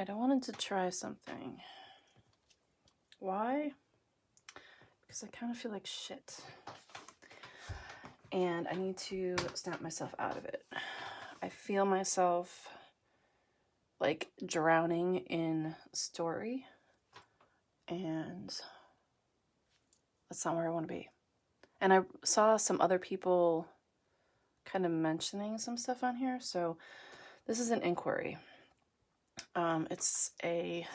Alright, I wanted to try something. Why? Because I kind of feel like shit. And I need to snap myself out of it. I feel myself like drowning in story. And that's not where I want to be. And I saw some other people kind of mentioning some stuff on here. So this is an inquiry. It's a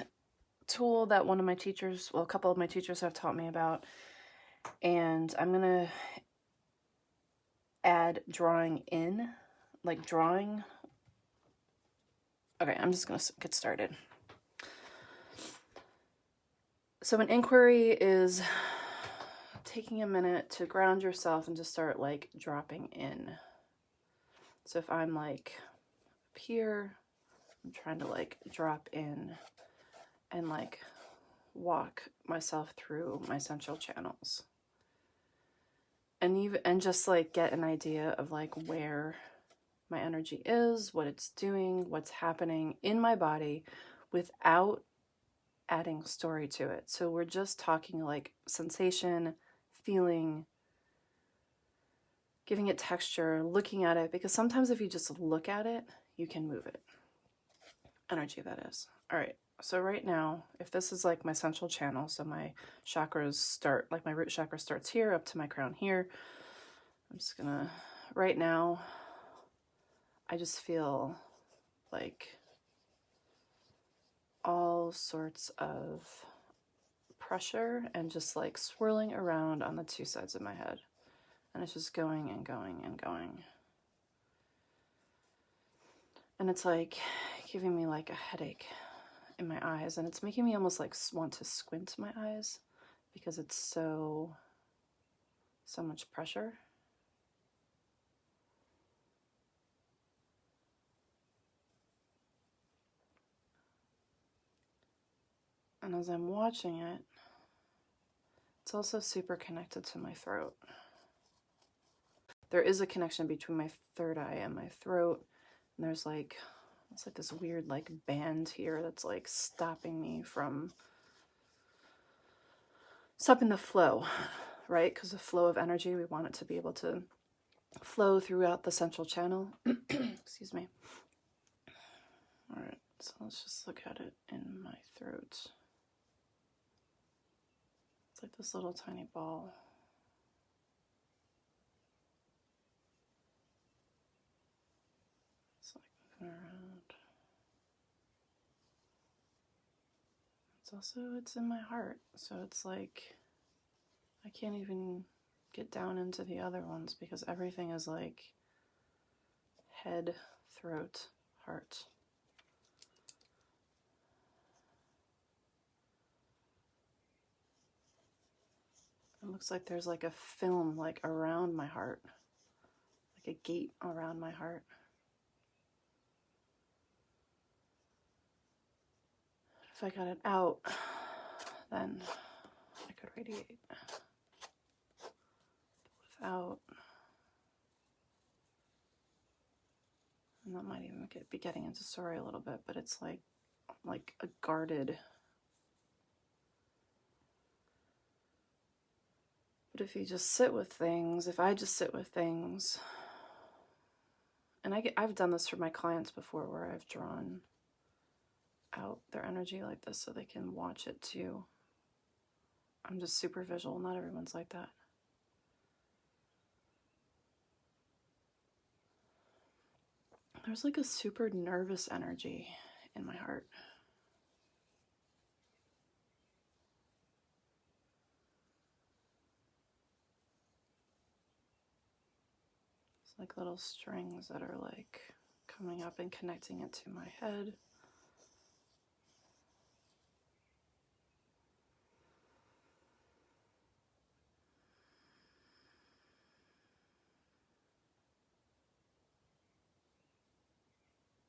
tool that one of my teachers, well, a couple of my teachers have taught me about. And I'm going to add drawing in, like drawing. Okay, I'm just going to get started. So an inquiry is taking a minute to ground yourself and just start like dropping in. So if I'm like up here, I'm trying to like drop in and like walk myself through my central channels. And just like get an idea of like where my energy is, what it's doing, what's happening in my body without adding story to it. So we're just talking like sensation, feeling, giving it texture, looking at it, because sometimes if you just look at it, you can move it. Energy, that is. All right. So right now, if this is like my central channel, so my chakras start, like my root chakra starts here up to my crown here. I'm just gonna, right now, I just feel like all sorts of pressure and just like swirling around on the two sides of my head. And it's just going and going and going. And it's like giving me like a headache in my eyes, and it's making me almost like want to squint my eyes because it's so much pressure. And as I'm watching it, it's also super connected to my throat. There is a connection between my third eye and my throat, and there's like, it's like this weird like band here that's like stopping the flow, right? Because the flow of energy, we want it to be able to flow throughout the central channel. Excuse me. All right, so let's just look at it in my throat. It's like this little tiny ball. It's like moving around. It's in my heart, so it's like I can't even get down into the other ones because everything is like head, throat, heart. It looks like there's like a film like around my heart, like a gate around my heart. If I got it out, then I could radiate. Without, and that might even be getting into story a little bit, but it's like a guarded. But if you just sit with things, if I just sit with things, and I've done this for my clients before where I've drawn out their energy like this so they can watch it too. I'm just super visual. Not everyone's like that. There's like a super nervous energy in my heart. It's like little strings that are like coming up and connecting it to my head.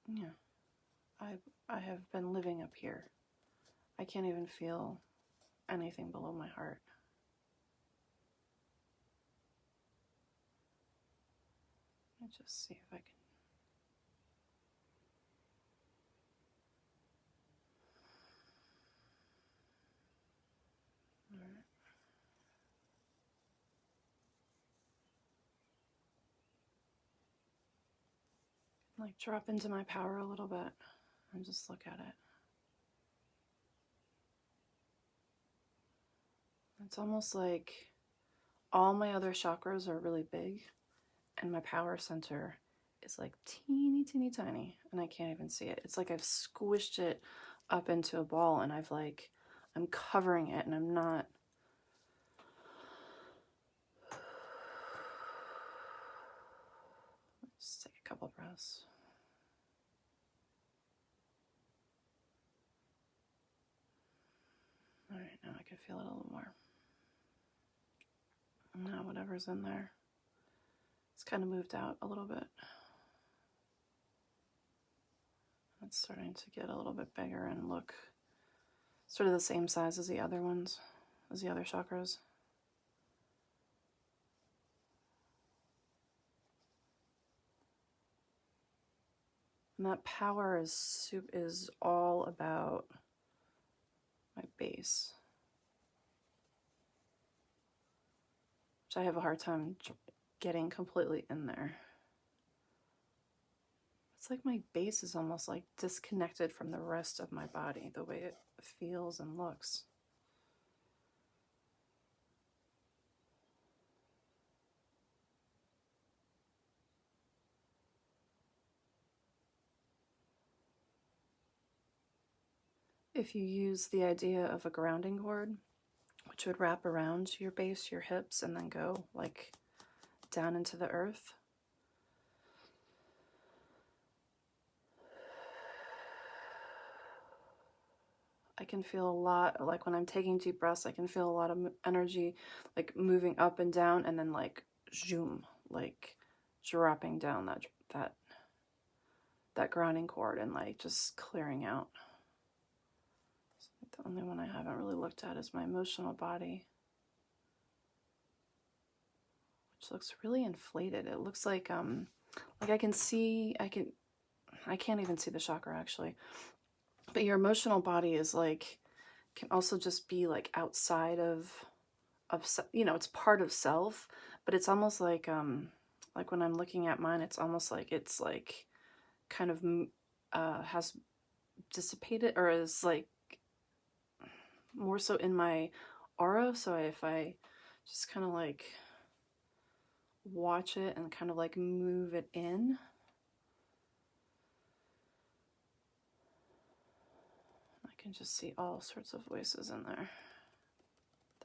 Yeah, I have been living up here. I can't even feel anything below my heart. Let me just see if I can. like drop into my power a little bit and just look at it. It's almost like all my other chakras are really big and my power center is like teeny, teeny, tiny, and I can't even see it. It's like I've squished it up into a ball and I'm covering it and I'm not. Just take a couple breaths. All right, now I can feel it a little more. Now whatever's in there, it's kind of moved out a little bit. It's starting to get a little bit bigger and look sort of the same size as the other ones, as the other chakras. And that power is all about my base, which I have a hard time getting completely in there. It's like my base is almost like disconnected from the rest of my body, the way it feels and looks. If you use the idea of a grounding cord, which would wrap around your base, your hips, and then go like down into the earth. I can feel a lot, like when I'm taking deep breaths, I can feel a lot of energy like moving up and down and then like zoom, like dropping down that grounding cord and like just clearing out. The only one I haven't really looked at is my emotional body, which looks really inflated. It looks like I can see, I can't even see the chakra actually, but your emotional body is like, can also just be like outside of, you know, it's part of self, but it's almost like when I'm looking at mine, it's almost like it's like kind of has dissipated or is like more so in my aura. So if I just kind of like watch it and kind of like move it in, I can just see all sorts of voices in there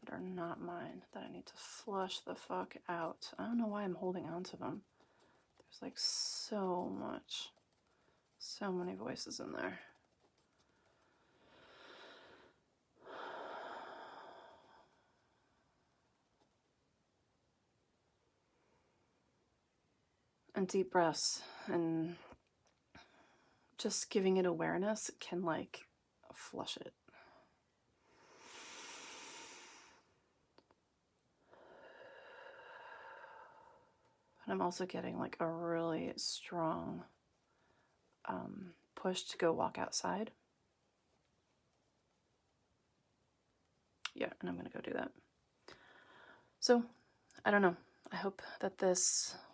that are not mine, that I need to flush the fuck out. I don't know why I'm holding on to them. There's like so many voices in there. And deep breaths and just giving it awareness can like flush it. But I'm also getting like a really strong push to go walk outside. Yeah, and I'm gonna go do that. So, I don't know. I hope that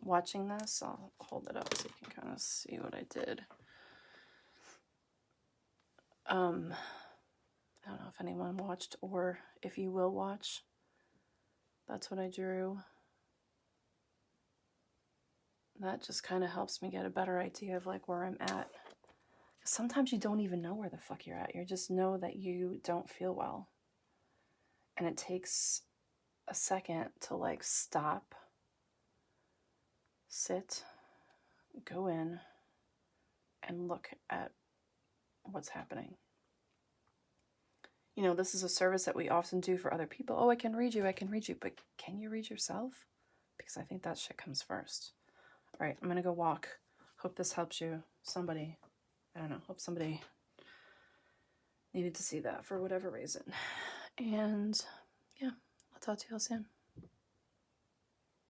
watching this, I'll hold it up so you can kind of see what I did. I don't know if anyone watched or if you will watch. That's what I drew. That just kind of helps me get a better idea of like where I'm at. Sometimes you don't even know where the fuck you're at. You just know that you don't feel well. And it takes a second to like stop, sit, go in, and look at what's happening. You know, this is a service that we often do for other people. Oh, I can read you, but can you read yourself? Because I think that shit comes first. All right, I'm gonna go walk. Hope this helps you. Somebody, I don't know, hope somebody needed to see that for whatever reason. And yeah, I'll talk to you all soon.